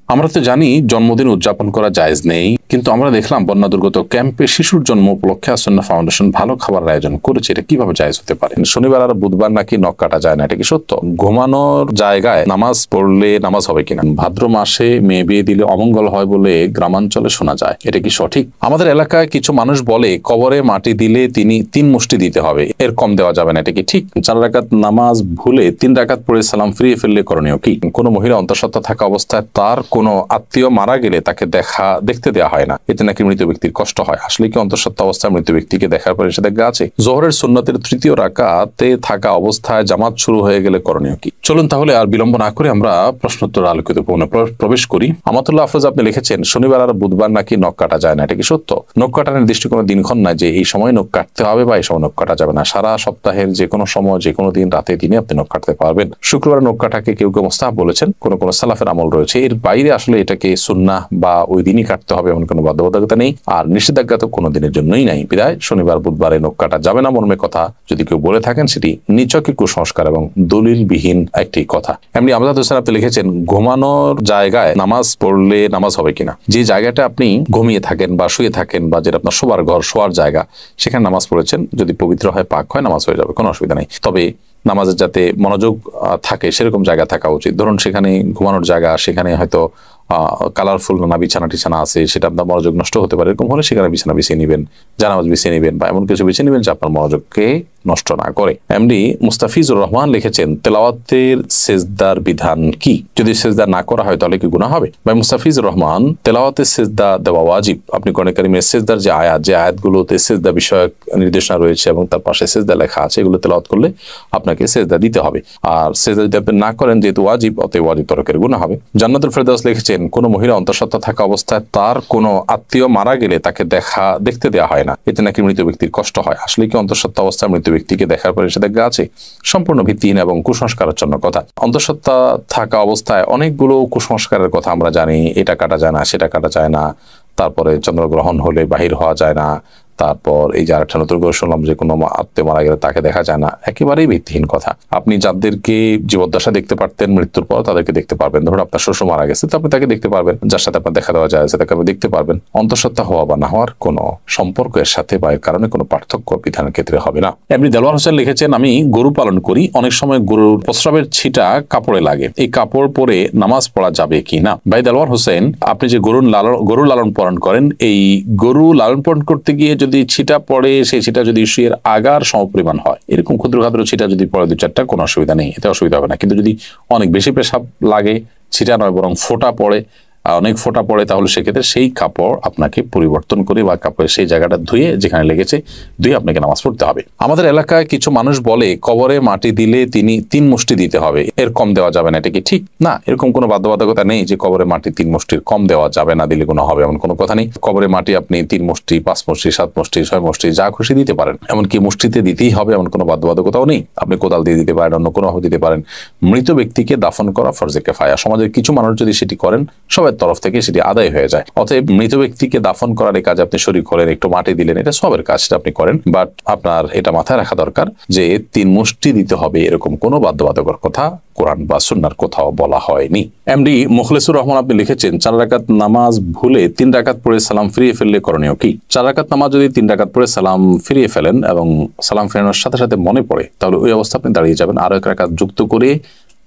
আমরা তো জানি জন্মদিন উদযাপন করা জায়েজ নেই, কিন্তু আমরা দেখলাম বন্যা দুর্গত ক্যাম্পে শিশুর জন্ম উপলক্ষে আসন্না ফাউন্ডেশন ভালো খাবারের আয়োজন করেছে। এটা কিভাবে জায়েজ হতে পারে? শনিবার আর বুধবার নাকি নখ কাটা যায় না, এটা কি সত্য? ঘুমানোর জায়গায় নামাজ পড়লে নামাজ হবে কিনা? ভাদ্র মাসে মেয়ে বিয়ে দিলে অমঙ্গল হয় বলে গ্রামাঞ্চলে শোনা যায়, এটা কি সঠিক? আমাদের এলাকায় কিছু মানুষ বলে কবরে মাটি দিলে তিনি 3 মুষ্টি দিতে হবে, এর কম দেওয়া যাবে না, এটা কি ঠিক? 4 রাকাত নামাজ ভুলে 3 রাকাত পড়ে সালাম ফিরিয়ে ফেললে করণীয় কি? কোনো মহিলা অন্তঃসত্ত্বা থাকা অবস্থায় তার কোনো আত্মীয় মারা গেলে তাকে দেখতে দেওয়া হয় না, এতে নাকি মৃত ব্যক্তির কষ্ট হয়। আসলে কি অন্তঃসত্ত্বা অবস্থায় মৃত ব্যক্তিকে দেখার পর নিষেধাজ্ঞা আছে? জোহরের সুন্নতের 3য় রাকাতে থাকা অবস্থায় জামাত শুরু হয়ে গেলে করণীয় কি? চলুন তাহলে আর বিলম্ব না করে আমরা প্রশ্নোত্তর আলোকিত প্রবেশ করি। আমাতুল্লাহ আফরোজ আপনি লিখেছেন শনিবার আর বুধবার নাকি নখ কাটা যায় না, এটা কি সত্য? নখ কাটার নির্দিষ্ট কোনো দিনক্ষণ নাই যে এই সময় নখ কাটতে হবে বা এই সময় নখ কাটা যাবে না। সারা সপ্তাহের যে কোনো সময় যে কোনো দিন রাতে দিনে আপনি নখ কাটতে পারবেন। শুক্রবার নখ কাটাকে কেউ কেউ মুস্তাহাব বলেছেন, কোন কোন সালাফের আমল রয়েছে। এর বাইরে আসলে এটাকে সুন্নাহ বা ওই দিনই কাটতে হবে এমন কোনো বাধ্যবাধকতা নেই, আর নিষেধাজ্ঞা তো কোনো দিনের জন্যই নাই। বিদায় শনিবার বুধবারে নখ কাটা যাবে না মর্মে কথা যদি কেউ বলে থাকেন, সেটি নিছকই কুসংস্কার এবং দলিলবিহীন একটি কথা। এমনি আমজাদ হোসেন আপনি লিখেছেন ঘুমানোর জায়গায় নামাজ পড়লে নামাজ হবে কিনা? যে জায়গাটা আপনি ঘুমিয়ে থাকেন বা শুয়ে থাকেন বা যেটা আপনার শোবার ঘর, শোয়ার জায়গা, সেখানে নামাজ পড়েছেন, যদি পবিত্র হয়, পাক হয়, নামাজ হয়ে যাবে, কোনো অসুবিধা নেই। তবে নামাজের যাতে মনোযোগ থাকে সেরকম জায়গা থাকা উচিত। ধরুন সেখানে ঘুমানোর জায়গা, সেখানে হয়তো কালারফুল নানা বিছানা টিছানা আছে, সেটা আপনার মনোযোগ নষ্ট হতে পারে, এরকম হলে সেখানে বিছানা বিছিয়ে নেবেন, জানামাজ বিছিয়ে নেবেন বা এমন কিছু বিছিয়ে নেবেন যে আপনার মনোযোগকে নষ্ট না করে। এমডি মুস্তাফিজুর রহমান লিখেছেন তেলাওয়াতের সেজদার বিধান কি? যদি সেজদা না করা হয় তাহলে কি গুনাহ হবে? ভাই মুস্তাফিজুর রহমান, তেলাওয়াতের সেজদা দেওয়া ওয়াজিব। আপনি কোরআন কারীমের সেজদার যে আয়াতগুলোতে সেজদা বিষয়ক নির্দেশনা রয়েছে এবং তার পাশে সেজদা লেখা আছে, এগুলো তেলাওয়াত করলে আপনাকে সেজদা দিতে হবে। আর সেজদা যদি আপনি না করেন, যেহেতু ওয়াজিব, অতএব ওয়াজিব তরকের গুনাহ হবে। জান্নাতুল ফেরদাউস লিখেছেন কোন মহিলা অন্তঃসত্ত্বা থাকা অবস্থায় তার কোনো আত্মীয় মারা গেলে তাকে দেখতে দেওয়া হয় না, এতে নাকি মৃত ব্যক্তির কষ্ট হয়। আসলে কি অন্তঃসত্ত্বা অবস্থায় মৃত ব্যক্তিকে দেখার পর নিষেধাজ্ঞা আছে? সম্পূর্ণ ভিত্তিহীন এবং কুসংস্কারাচ্ছন্ন কথা। অন্তঃসত্ত্বা থাকা অবস্থায় অনেকগুলো কুসংস্কারের কথা আমরা জানি। এটা কাটা যায় না, সেটা কাটা যায় না, তারপরে চন্দ্রগ্রহণ হলে বাহির হওয়া যায় না, তারপর এই যে আরেকটা নতুন করে শুনলাম যে কোনো আত্মীয় মারা গেলে তাকে দেখা যায় না। একেবারেই ভিত্তিহীন কথা। আপনি যাদেরকে জীবদ্দশা দেখতে পারতেন, মৃত্যুর পর তাদেরকে দেখতে পারবেন। ধরুন আপনার শ্বশুর মারা গেছে, তো আপনি তাকে দেখতে পারবেন, যার সাথে আপনার দেখা দেওয়া যায় তাকে আপনি দেখতে পারবেন। অন্তঃসত্ত্বা হওয়া বা না হওয়ার কোনো সম্পর্ক এর সাথে বা এর কারণে কোনো পার্থক্য বিধানের ক্ষেত্রে হবে না। এমনি দেলোয়ার হোসেন লিখেছেন আমি গরু পালন করি, অনেক সময় গরুর প্রস্রাবের ছিটা কাপড়ে লাগে, এই কাপড় পরে নামাজ পড়া যাবে কি না? ভাই দেলোয়ার হোসেন, আপনি যে গরু লালন পালন করেন, এই গরু লালন পালন করতে গিয়ে যদি ছিটা পড়ে, সেই ছিটা যদি শুয়ের আগার সমপরিমাণ হয়, এরকম ক্ষুদ্র ক্ষুদ্র ছিটা যদি পড়ে 2-4টা, কোনো অসুবিধা নেই, এতে অসুবিধা হবে না। কিন্তু যদি অনেক বেশি পেশাব লাগে, ছিটা নয় বরং ফোঁটা পড়ে, অনেক ফোঁটা পড়ে, তাহলে সেক্ষেত্রে সেই কাপড় আপনাকে পরিবর্তন করে বা কাপড়ের সেই জায়গাটা ধুয়ে, যেখানে লেগেছে ধুয়ে আপনাকে নামাজ পড়তে হবে। আমাদের এলাকায় কিছু মানুষ বলে কবরে মাটি দিলে তিনি 3 মুষ্টি দিতে হবে, এর কম দেওয়া যাবে না, এটা কি ঠিক? না, এরকম কোনো বাধ্যবাধকতা নেই যে কবরে মাটি 3 মুষ্টির কম দেওয়া যাবে না, দিলে কোনো হবে এমন কোনো কথা নেই। কবরে মাটি আপনি 3 মুষ্টি, 5 মুষ্টি, 7 মুষ্টি, 6 মুষ্টি, যা খুশি দিতে পারেন। এমনকি মুষ্টিতে দিতেই হবে এমন কোনো বাধ্যবাধকতাও নেই। আপনি কোদাল দিয়ে দিতে পারেন, অন্য কোনোভাবে দিতে পারেন। মৃত ব্যক্তিকে দাফন করা ফরজে কিফায়া। সমাজের কিছু মানুষ যদি সেটি করেন, সবার তরফ থেকে সেটি আদায় হয়ে যায়। অতএব মৃত ব্যক্তিকে দাফন করার এই কাজে আপনি শরীক হলেন, একটু মাটি দিলেন, এটা সবের কাজ, সেটা আপনি করেন। বাট আপনার এটা মাথায় রাখা দরকার যে 3 মুষ্টি দিতে হবে এরকম কোনো বাধ্যবাধকতার কথা কোরআন বা সুন্নাহর কোথাও বলা হয়নি। এমডি মুখলেসুর রহমান আপনি লিখেছেন 4 রাকাত নামাজ ভুলে 3 রাকাত পড়ে সালাম ফিরিয়ে ফেললে করণীয় কি? 4 রাকাত নামাজ যদি 3 রাকাত পড়ে সালাম ফিরিয়ে ফেলেন এবং সালাম ফেরানোর সাথে সাথে মনে পড়ে, তাহলে ওই অবস্থা আপনি দাঁড়িয়ে যাবেন, আরো 1 রাকাত যুক্ত করে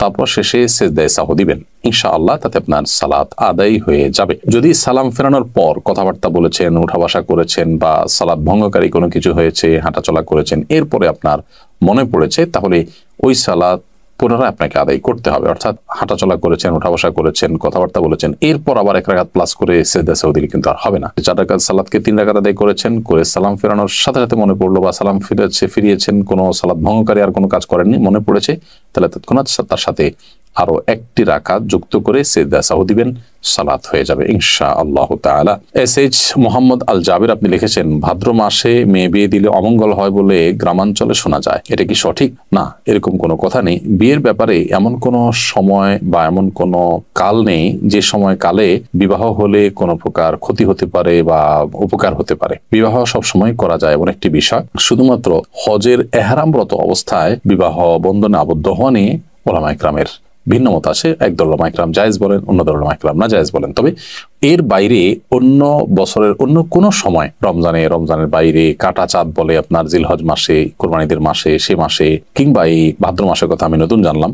তারপর শেষে সিজদায়ে সাহু দিবেন। ইনশাআল্লাহ তাতে আপনার সালাত আদায় হয়ে যাবে। যদি সালাম ফেরানোর পর কথাবার্তা বলেছেন, উঠা বসা করেছেন বা সালাত ভঙ্গকারী কোনো কিছু হয়েছে, হাঁটাচলা করেছেন, এরপরে আপনার মনে পড়েছে, তাহলে ওই সালাত পুনরায় আপনাকে আদায় করতে হবে। অর্থাৎ হাঁটাচলা করেছেন, উঠা বসা করেছেন, কথাবার্তা বলেছেন, এরপর আবার 1 রাকাত প্লাস করে সিজদায়ে সাহু দিলে কিন্তু আর হবে না। 4 রাকাত সালাতকে 3 রাকাত আদায় করেছেন, করে সালাম ফেরানোর সাথে সাথে মনে পড়লো বা সালাম ফিরিয়েছেন, কোনো সালাত ভঙ্গকারী আর কোনো কাজ করেননি, মনে পড়েছে, তাহলে তৎক্ষণাৎ তার সাথে আরো 1টি রাকাত যুক্ত করে সিজদায়ে সাহু দিবেন, সালাত হয়ে যাবে ইনশাআল্লাহ তাআলা। এসএইচ মোহাম্মদ আল জাবির আপনি লিখেছেন ভাদ্র মাসে মেয়ে বিয়ে দিলে অমঙ্গল হয় বলে গ্রামাঞ্চলে শোনা যায়, এটা কি সঠিক? না, এরকম কোনো কথা নেই। বিয়ের ব্যাপারে এমন কোনো সময় বা এমন কোনো কাল নেই যে সময় কালে বিবাহ হলে কোনো প্রকার ক্ষতি হতে পারে বা উপকার হতে পারে। বিবাহ সব সময় করা যায় এমন একটি বিষয়। শুধুমাত্র হজের এহরামরত অবস্থায় বিবাহ বন্ধনে আবদ্ধ হওয়া নিয়ে উলামায়ে কেরামের ভিন্ন মত আসে, একদল উলামা ইকরাম জায়েজ বলেন, অন্য দল উলামা ইকরাম না জায়েজ বলেন। তবে এর বাইরে অন্য বছরের অন্য কোনো সময়, রমজানের বাইরে, কাটা চাঁদ বলে আপনার জিলহজ মাসে, কোরবানিদের মাসে, সে মাসে, কিংবা এই ভাদ্র মাসের কথা আমি নতুন জানলাম,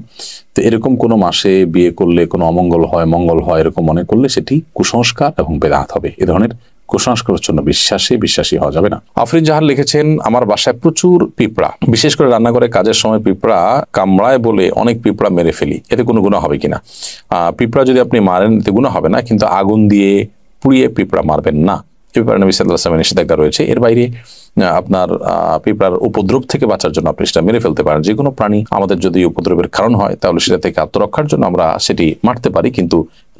তো এরকম কোনো মাসে বিয়ে করলে কোনো অমঙ্গল হয়, মঙ্গল হয় এরকম মনে করলে সেটি কুসংস্কার এবং বেদাত হবে। এ ধরনের কুসংস্কারের জন্য বিশ্বাসী হওয়া যাবে না। আফরিন জাহান লিখেছেন, আমার বাসায় প্রচুর পিঁপড়া, বিশেষ করে রান্নাঘরে কাজের সময় পিঁপড়া কামড়ায় বলে অনেক পিঁপড়া মেরে ফেলি, এতে কোনো গুনাহ হবে কিনা? পিঁপড়া যদি আপনি মারেন এতে গুনাহ হবে না, কিন্তু আগুন দিয়ে পুড়িয়ে পিঁপড়া মারবেন না। এ ব্যাপারে নবী সাল্লাল্লাহু আলাইহি ওয়াসাল্লামের নিষেধাজ্ঞা রয়েছে। এর বাইরে আপনার পিঁপড়ার উপদ্রব থেকে বাঁচার জন্য আপনি সেটা মেরে ফেলতে পারেন। যে কোনো প্রাণী আমাদের যদি উপদ্রবের কারণ হয় তাহলে সেটা থেকে আত্মরক্ষার জন্য আমরা সেটি মারতে পারি, কিন্তু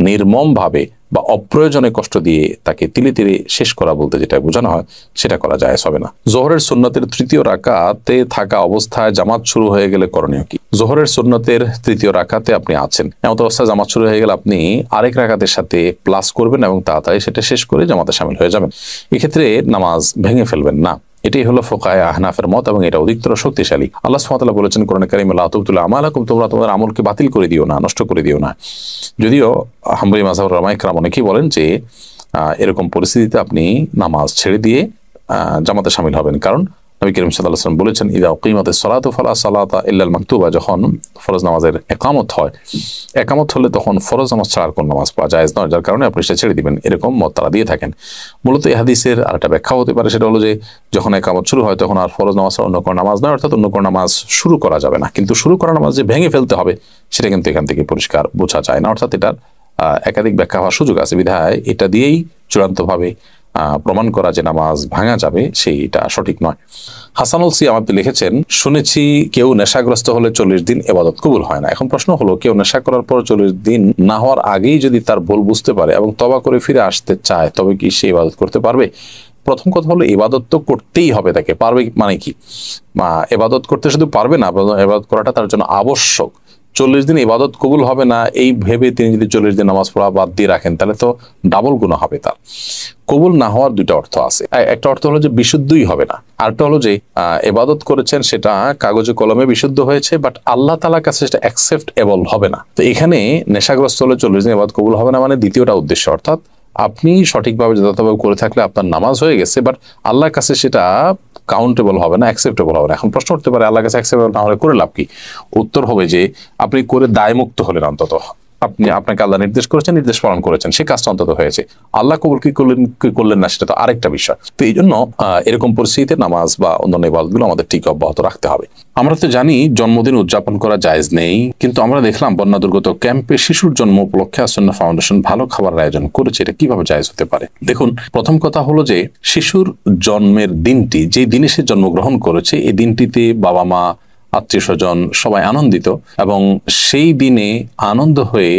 নির্মম ভাবে বা অপ্রয়োজনে কষ্ট দিয়ে তাকে তিলে তিলে শেষ করা বলতে যেটা বোঝানো হয় সেটা করা জায়েজ হবে না। জোহরের সুন্নতের তৃতীয় রাকাতে থাকা অবস্থায় জামাত শুরু হয়ে গেলে করণীয় কি? জোহরের সুন্নতের তৃতীয় রাকাতে আপনি আছেন, এমন অবস্থায় জামাত শুরু হয়ে গেলে আপনি আরেক রাকাতের সাথে প্লাস করবেন এবং তাড়াতাড়ি সেটা শেষ করে জামাতে শামিল হয়ে যাবেন। এক্ষেত্রে নামাজ ভেঙে ফেলবেন না। এটাই হলো ফুকাহায়ে আহনাফের মত এবং এটা অধিকতর শক্তিশালী। আল্লাহ সুবহানাহু ওয়া তাআলা বলেছেন কোরআনে কারিমে, লা তুবতিলু আমালাকুম, তোমরা তোমাদের আমলকে বাতিল করে দিও না, নষ্ট করে দিও না। যদিও হাম্বলী মাযহাবের উলামা ইকরাম অনেকেই বলেন যে এরকম পরিস্থিতিতে আপনি নামাজ ছেড়ে দিয়ে জামাতে শামিল হবেন, কারণ নবী করিম সাল্লাল্লাহু আলাইহি ওয়াসাল্লাম বলেছেন, ইযা উকিমাতিস সালাতু ফালা সালাতা ইল্লাল মাকতুবা, যখন ফরজ নামাজের একামত হয়, একামত হলে তখন ফরজ নামাজ ছাড়া কোন নামাজ পড়া জায়েজ নয়, যার কারণে আপনি সেটা ছেড়ে দিবেন। এরকম মত তারা দিয়ে থাকেন। মূলত এই হাদিসের আরেকটা ব্যাখ্যা হতে পারে, সেটা হলো যে যখন একামত শুরু হয় তখন আর ফরজ নামাজ ছাড়া অন্য কোনো নামাজ নয়, অর্থাৎ অন্য কোনো নামাজ শুরু করা যাবে না। কিন্তু শুরু করা নামাজ যে ভেঙে ফেলতে হবে সেটা কিন্তু এখান থেকে পরিষ্কার বোঝা যায় না, অর্থাৎ এটার একাধিক ব্যাখ্যা হওয়ার সুযোগ আছে। বিধায় এটা দিয়েই চূড়ান্তভাবে প্রমাণ করা যে নামাজ ভাঙা যাবে সেইটা সঠিক নয়। হাসানুল সিয়াম আপনি লিখেছেন, শুনেছি কেউ নেশাগ্রস্ত হলে 40 দিন ইবাদত কবুল হয় না। এখন প্রশ্ন হলো, কেউ নেশা করার পর 40 দিন না হওয়ার আগেই যদি তার ভুল বুঝতে পারে এবং তওবা করে ফিরে আসতে চায়, তবে কি সে ইবাদত করতে পারবে? প্রথম কথা হলো, ইবাদত তো করতেই হবে তাকে। পারবে মানে কি? ইবাদত করতে শুধু পারবে না, ইবাদত করাটা তার জন্য আবশ্যক। 40 দিন ইবাদত কবুল হবে না এই ভেবে তিনি যদি 40 দিন নামাজ পড়া বাদ দিয়ে রাখেন তাহলে তো ডাবল গুনাহ হবে তার। কবুল না হওয়ার দুইটা অর্থ আছে। একটা অর্থ হলো যে বিশুদ্ধই হবে না, আরেকটা হলো যে ইবাদত করেছেন সেটা কাগজে কলমে বিশুদ্ধ হয়েছে, বাট আল্লাহ তাআলার কাছে সেটা অ্যাকসেপ্টেবল হবে না। তো এখানে নেশাগ্রস্ত হলে 40 দিন ইবাদত কবুল হবে না মানে দ্বিতীয়টা উদ্দেশ্য, অর্থাৎ আপনি সঠিকভাবে যথাযথভাবে করে থাকলে আপনার নামাজ হয়ে গেছে, বাট আল্লাহর কাছে সেটা কাউন্টেবল হবে না, অ্যাকসেপ্টেবল হবে না। এখন প্রশ্ন উঠতে পারে, আল্লাহর কাছে অ্যাকসেপ্টেবল না হলে করে লাভ কি? উত্তর হবে যে আপনি করে দায়মুক্ত হলেন, অন্তত আপনাকে আল্লাহ নির্দেশ করেছেন, নির্দেশ পালন করেছেন, সেই কাজটা অন্তত হয়েছে। আল্লাহ কবুল কি করলেন না সেটা তো আরেকটা বিষয়। তো এই জন্য এরকম পরিস্থিতিতে নামাজ বা অন্যান্য ইবাদতগুলো আমাদের ঠিক অব্যাহত রাখতে হবে। আমরা তো জানি জন্মদিন উদযাপন করা জায়েজ নেই, কিন্তু আমরা দেখলাম বন্যা দুর্গত ক্যাম্পে শিশুর জন্ম উপলক্ষে আসন্না ফাউন্ডেশন ভালো খাবার আয়োজন করেছে। এটা কিভাবে জায়েজ হতে পারে? দেখুন, প্রথম কথা হলো যে শিশুর জন্মের দিনটি, যে দিনে সে জন্মগ্রহণ করেছে, এই দিনটিতে বাবা মা, আত্মীয় স্বজন সবাই আনন্দিত, এবং সেই দিনে আনন্দিত হয়ে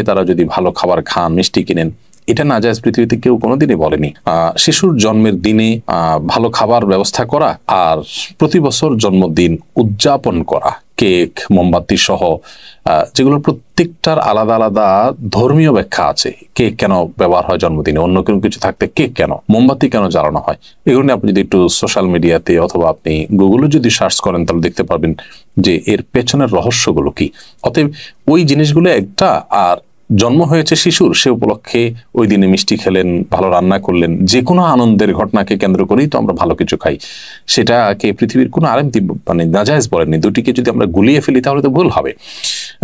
তারা যদি ভালো খাবার খান, মিষ্টি কিনেন, এটা না জায়েজ পৃথিবীতে কেউ কোনোদিনই বলেনি। শিশুর জন্মের দিনে ভালো খাবার ব্যবস্থা করা আর প্রতি বছর জন্মদিন উদযাপন করা, কেক, মোমবাতি সহ, যেগুলোর প্রত্যেকটার আলাদা আলাদা ধর্মীয় ব্যাখ্যা আছে। কেক কেন ব্যবহার হয় জন্মদিনে, অন্য কোনো কিছু থাকতে কেক কেন, মোমবাতি কেন জ্বালানো হয়, এগুলো নিয়ে আপনি যদি একটু সোশ্যাল মিডিয়াতে অথবা আপনি গুগলে যদি সার্চ করেন তাহলে দেখতে পারবেন যে এর পেছনের রহস্যগুলো কি। অতএব ওই জিনিসগুলো একটা, আর জন্ম হয়েছে শিশুর, সে উপলক্ষে ওই দিনে মিষ্টি খেলেন, ভালো রান্না করলেন, যে কোনো আনন্দের ঘটনাকে কেন্দ্র করেই তো আমরা ভালো কিছু খাই। সেটাকে পৃথিবীর কোনো আলেম মানে নাজায়েজ বলেননি। দুটিকে যদি আমরা গুলিয়ে ফেলি তাহলে তো ভুল হবে,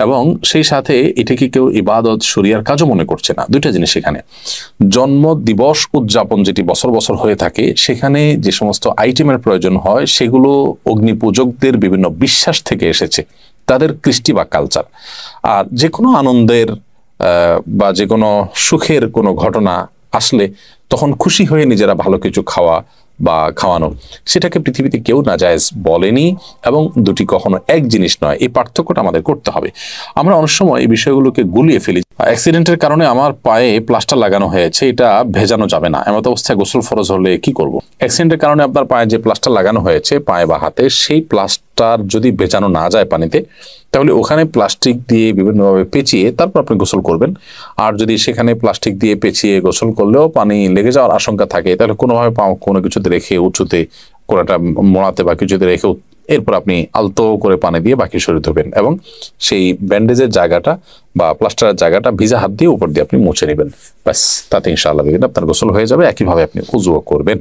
এবং সেই সাথে এটাকে কেউ ইবাদত শরিয়ার কাজও মনে করছে না। দুইটা জিনিস এখানে। জন্ম দিবস উদযাপন যেটি বছর বছর হয়ে থাকে, সেখানে যে সমস্ত আইটেমের প্রয়োজন হয় সেগুলো অগ্নিপূজকদের বিভিন্ন বিশ্বাস থেকে এসেছে, তাদের কৃষ্টি বা কালচার। আর যে কোনো আনন্দের বা যে কোনো সুখের কোনো ঘটনা আসলে তখন খুশি হয়ে নিজেরা ভালো কিছু খাওয়া বা খাওয়ানো, সেটাকে পৃথিবীতে কেউ নাজায়েজ বলেনি, এবং দুটি কখনো এক জিনিস নয়। এই পার্থক্যটা আমাদের করতে হবে। আমরা অনেক সময় এই বিষয়গুলোকে গুলিয়ে ফেলি। অ্যাক্সিডেন্টের কারণে আমার পায়ে প্লাস্টার লাগানো হয়েছে, এটা ভেজানো যাবে না, এমন অবস্থায় গোসল ফরজ হলে কি করব? অ্যাক্সিডেন্টের কারণে আপনার পায়ে যে প্লাস্টার লাগানো হয়েছে, পায়ে বা হাতে, সেই প্লাস্টার যদি ভেজানো না যায় পানিতে, তাহলে ওখানে প্লাস্টিক দিয়ে বিভিন্নভাবে পেঁচিয়ে তারপর আপনি গোসল করবেন। আর যদি সেখানে প্লাস্টিক দিয়ে পেঁচিয়ে গোসল করলেও পানি লেগে যাওয়ার আশঙ্কা থাকে, তাহলে কোনোভাবে পাও কোনো কিছুতে রেখে উঁচুতে কোনো একটা মোড়াতে বা কিছুতে রেখে এরপর আপনি আলতো করে পানি দিয়ে বাকি শরীর ধোবেন এবং সেই ব্যান্ডেজের জায়গাটা বা প্লাস্টারের জায়গাটা ভিজা হাত দিয়ে উপর দিয়ে আপনি মুছে নেবেন। ব্যাস, তাতে ইনশাআল্লাহ আপনার গোসল হয়ে যাবে। একইভাবে আপনি উযুও করবেন।